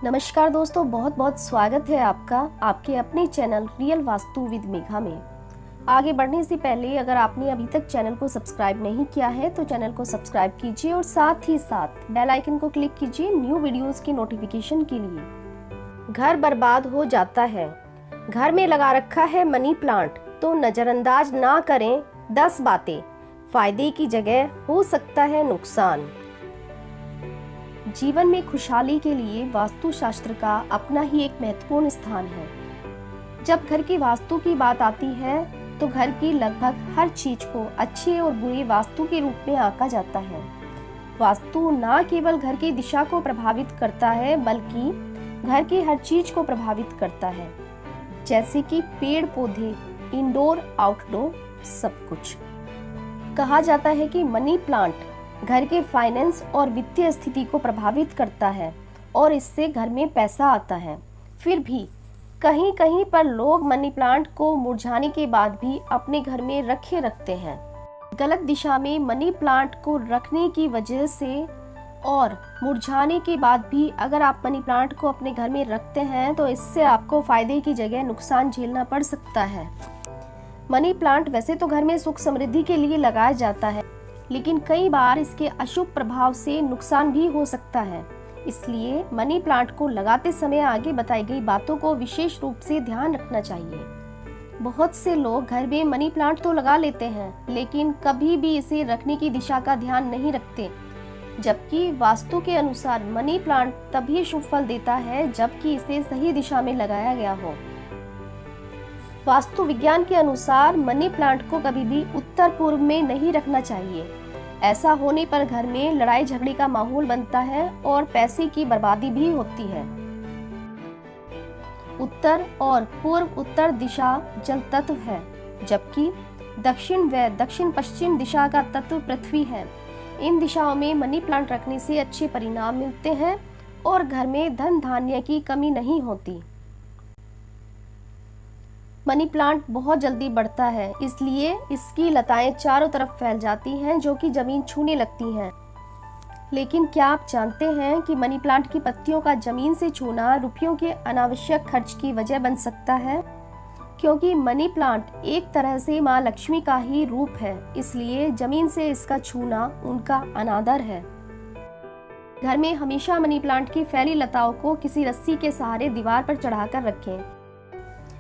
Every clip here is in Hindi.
नमस्कार दोस्तों, बहुत बहुत स्वागत है आपका आपके अपने channel real vastu with Megha में। आगे बढ़ने से पहले अगर आपने अभी तक चैनल को सब्सक्राइब नहीं किया है तो चैनल को सब्सक्राइब कीजिए और साथ ही साथ बेल आइकन को क्लिक कीजिए न्यू वीडियोस की नोटिफिकेशन के लिए। घर बर्बाद हो जाता है। घर में लगा रखा है मनी प्लांट तो नज़रअंदाज ना करें 10 बातें, फायदे की जगह हो सकता है नुकसान। जीवन में खुशहाली के लिए वास्तुशास्त्र का अपना ही एक महत्वपूर्ण स्थान है। जब घर की वास्तु की बात आती है तो घर की लगभग हर चीज को अच्छे और बुरे वास्तु के रूप में आंका जाता है। वास्तु न केवल घर की दिशा को प्रभावित करता है बल्कि घर की हर चीज को प्रभावित करता है, जैसे कि पेड़ पौधे, इंडोर आउटडोर सब कुछ। कहा जाता है कि मनी प्लांट घर के फाइनेंस और वित्तीय स्थिति को प्रभावित करता है और इससे घर में पैसा आता है। फिर भी कहीं कहीं पर लोग मनी प्लांट को मुरझाने के बाद भी अपने घर में रखे रखते हैं। गलत दिशा में मनी प्लांट को रखने की वजह से और मुरझाने के बाद भी अगर आप मनी प्लांट को अपने घर में रखते हैं तो इससे आपको फायदे की जगह नुकसान झेलना पड़ सकता है। मनी प्लांट वैसे तो घर में सुख समृद्धि के लिए लगाया जाता है, लेकिन कई बार इसके अशुभ प्रभाव से नुकसान भी हो सकता है। इसलिए मनी प्लांट को लगाते समय आगे बताई गई बातों को विशेष रूप से ध्यान रखना चाहिए। बहुत से लोग घर में मनी प्लांट तो लगा लेते हैं लेकिन कभी भी इसे रखने की दिशा का ध्यान नहीं रखते, जबकि वास्तु के अनुसार मनी प्लांट तभी शुभ फल देता है जबकि इसे सही दिशा में लगाया गया हो। वास्तु विज्ञान के अनुसार मनी प्लांट को कभी भी उत्तर पूर्व में नहीं रखना चाहिए। ऐसा होने पर घर में लड़ाई झगड़े का माहौल बनता है और पैसे की बर्बादी भी होती है। उत्तर और पूर्व उत्तर दिशा जल तत्व है, जबकि दक्षिण व दक्षिण पश्चिम दिशा का तत्व पृथ्वी है। इन दिशाओं में मनी प्लांट रखने से अच्छे परिणाम मिलते हैं और घर में धन धान्य की कमी नहीं होती। मनी प्लांट बहुत जल्दी बढ़ता है, इसलिए इसकी लताएं चारों तरफ फैल जाती हैं जो कि जमीन छूने लगती हैं। लेकिन क्या आप जानते हैं कि मनी प्लांट की पत्तियों का जमीन से छूना रुपयों के अनावश्यक खर्च की वजह बन सकता है, क्योंकि मनी प्लांट एक तरह से माँ लक्ष्मी का ही रूप है, इसलिए जमीन से इसका छूना उनका अनादर है। घर में हमेशा मनी प्लांट की फैली लताओं को किसी रस्सी के सहारे दीवार पर चढ़ाकर रखें,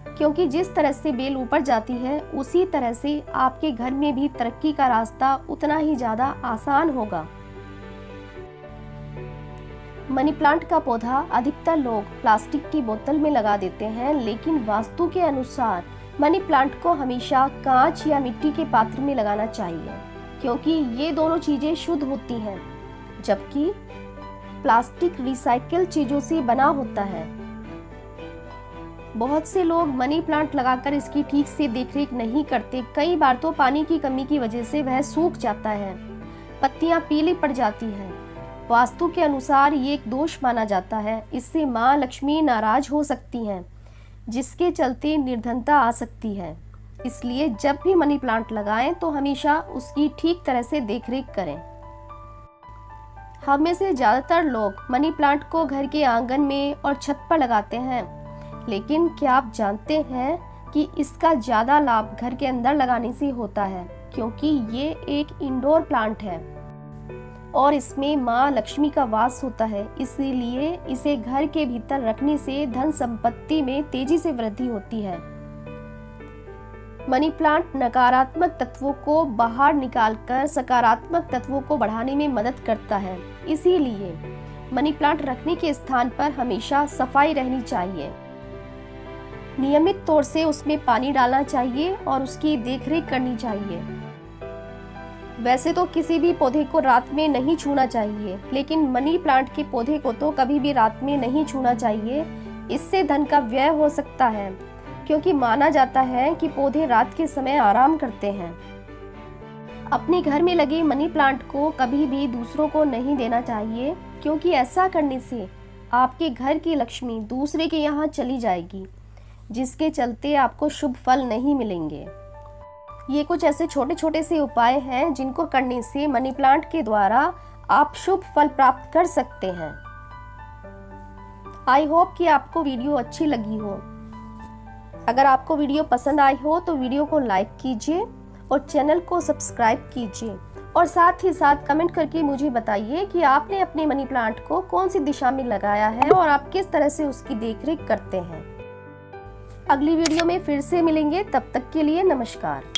क्योंकि जिस तरह से बेल ऊपर जाती है उसी तरह से आपके घर में भी तरक्की का रास्ता उतना ही ज्यादा आसान होगा। मनी प्लांट का पौधा अधिकतर लोग प्लास्टिक की बोतल में लगा देते हैं, लेकिन वास्तु के अनुसार मनी प्लांट को हमेशा कांच या मिट्टी के पात्र में लगाना चाहिए, क्योंकि ये दोनों चीजें शुद्ध होती हैं, जबकि प्लास्टिक रिसाइकिल चीजों से बना होता है। बहुत से लोग मनी प्लांट लगाकर इसकी ठीक से देखरेख नहीं करते। कई बार तो पानी की कमी की वजह से वह सूख जाता है, पत्तियां पीली पड़ जाती हैं। वास्तु के अनुसार ये एक दोष माना जाता है। इससे माँ लक्ष्मी नाराज हो सकती हैं, जिसके चलते निर्धनता आ सकती है। इसलिए जब भी मनी प्लांट लगाएं तो हमेशा उसकी ठीक तरह से देखरेख करें। हम में से ज्यादातर लोग मनी प्लांट को घर के आंगन में और छत पर लगाते हैं, लेकिन क्या आप जानते हैं कि इसका ज़्यादा लाभ घर के अंदर लगाने से होता है, क्योंकि ये एक इंडोर प्लांट है और इसमें माँ लक्ष्मी का वास होता है। इसीलिए इसे घर के भीतर रखने से धन संपत्ति में तेजी से वृद्धि होती है। मनी प्लांट नकारात्मक तत्वों को बाहर निकालकर सकारात्मक तत्वों को बढ़ाने में मदद करता है। इसीलिए मनी प्लांट रखने के स्थान पर हमेशा सफाई रहनी चाहिए। नियमित तौर से उसमें पानी डालना चाहिए और उसकी देखरेख करनी चाहिए। वैसे तो किसी भी पौधे को रात में नहीं छूना चाहिए, लेकिन मनी प्लांट के पौधे को तो कभी भी रात में नहीं छूना चाहिए। इससे धन का व्यय हो सकता है, क्योंकि माना जाता है कि पौधे रात के समय आराम करते हैं। अपने घर में लगे मनी प्लांट को कभी भी दूसरों को नहीं देना चाहिए, क्योंकि ऐसा करने से आपके घर की लक्ष्मी दूसरे के यहाँ चली जाएगी, जिसके चलते आपको शुभ फल नहीं मिलेंगे। ये कुछ ऐसे छोटे छोटे से उपाय हैं जिनको करने से मनी प्लांट के द्वारा आप शुभ फल प्राप्त कर सकते हैं। आई होप कि आपको वीडियो अच्छी लगी हो। अगर आपको वीडियो पसंद आई हो तो वीडियो को लाइक कीजिए और चैनल को सब्सक्राइब कीजिए और साथ ही साथ कमेंट करके मुझे बताइए कि आपने अपने मनी प्लांट को कौन सी दिशा में लगाया है और आप किस तरह से उसकी देखरेख करते हैं। अगली वीडियो में फिर से मिलेंगे, तब तक के लिए नमस्कार।